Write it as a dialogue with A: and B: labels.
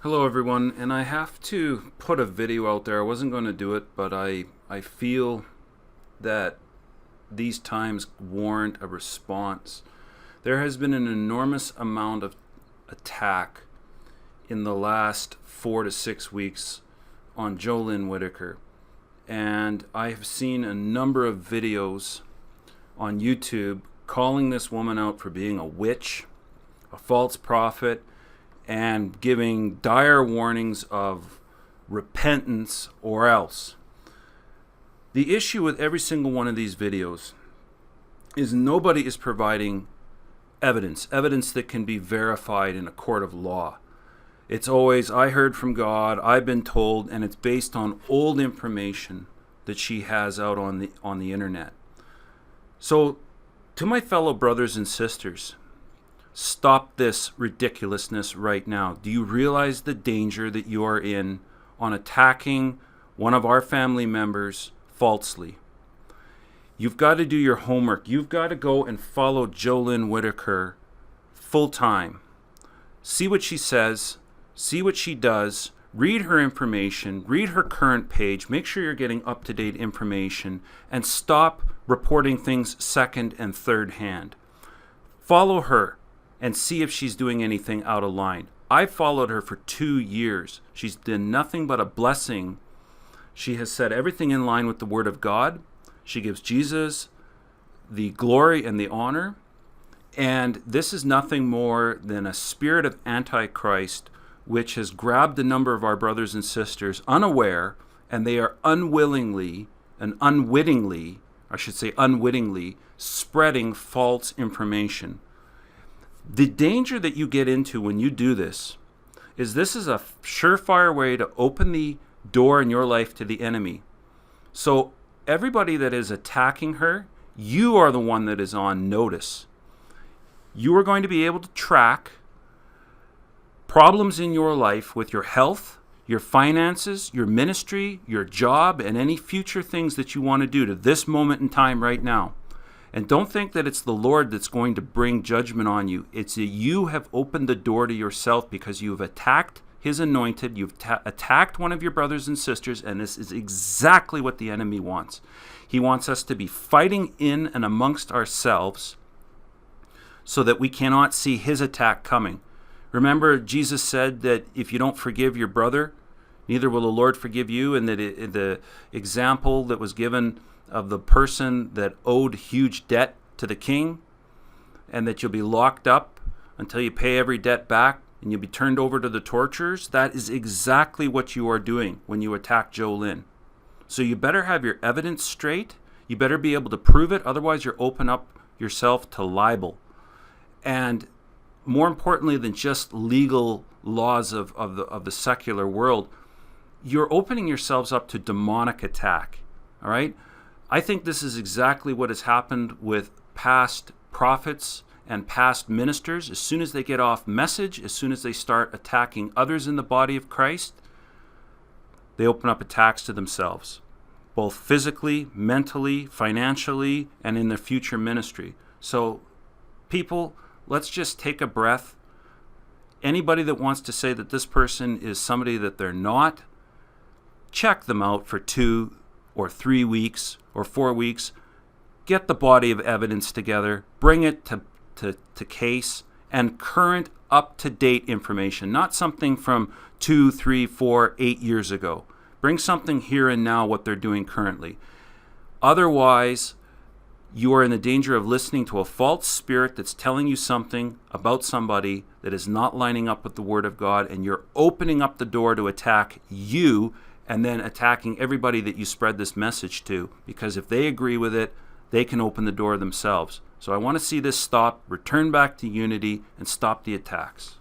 A: Hello everyone, and I have to put a video out there. I wasn't going to do it, but I feel that these times warrant a response. There has been an enormous amount of attack in the last 4 to 6 weeks on JoLynne Whittaker, and I have seen a number of videos on YouTube calling this woman out for being a witch, a false prophet, and giving dire warnings of repentance or else. The issue with every single one of these videos is nobody is providing evidence that can be verified in a court of law. It's always, I heard from God, I've been told, and it's based on old information that she has out on the internet. So, to my fellow brothers and sisters, stop this ridiculousness right now. Do you realize the danger that you are in on attacking one of our family members falsely? You've got to do your homework. You've got to go and follow JoLynne Whittaker full time. See what she says, see what she does, read her information, read her current page, make sure you're getting up-to-date information, and stop reporting things second and third hand. Follow her and see if she's doing anything out of line. I followed her for 2 years. She's done nothing but a blessing. She has said everything in line with the Word of God. She gives Jesus the glory and the honor. And this is nothing more than a spirit of Antichrist, which has grabbed a number of our brothers and sisters unaware, and they are unwittingly, spreading false information. The danger that you get into when you do this is a surefire way to open the door in your life to the enemy. So everybody that is attacking her, you are the one that is on notice. You are going to be able to track problems in your life with your health, your finances, your ministry, your job, and any future things that you want to do to this moment in time right now. And don't think that it's the Lord that's going to bring judgment on you. It's that you have opened the door to yourself because you've attacked His anointed. You've attacked one of your brothers and sisters, and this is exactly what the enemy wants. He wants us to be fighting in and amongst ourselves so that we cannot see his attack coming. Remember, Jesus said that if you don't forgive your brother, neither will the Lord forgive you, and that the example that was given of the person that owed huge debt to the king, and that you'll be locked up until you pay every debt back, and you'll be turned over to the torturers. That is exactly what you are doing when you attack JoLynne. So you better have your evidence straight. You better be able to prove it. Otherwise, you're open up yourself to libel. And more importantly than just legal laws of the secular world, you're opening yourselves up to demonic attack. All right? I think this is exactly what has happened with past prophets and past ministers. As soon as they get off message, as soon as they start attacking others in the body of Christ, they open up attacks to themselves, both physically, mentally, financially, and in their future ministry. So, people, let's just take a breath. Anybody that wants to say that this person is somebody that they're not, check them out for 2 or 3 weeks or 4 weeks. Get the body of evidence together, bring it to case, and current up-to-date information, not something from 2, 3, 4, 8 years ago. Bring something here and now, what they're doing currently. Otherwise, you are in the danger of listening to a false spirit that's telling you something about somebody that is not lining up with the Word of God, and you're opening up the door to attack you and then attacking everybody that you spread this message to, because if they agree with it, they can open the door themselves. So I want to see this stop, return back to unity, and stop the attacks.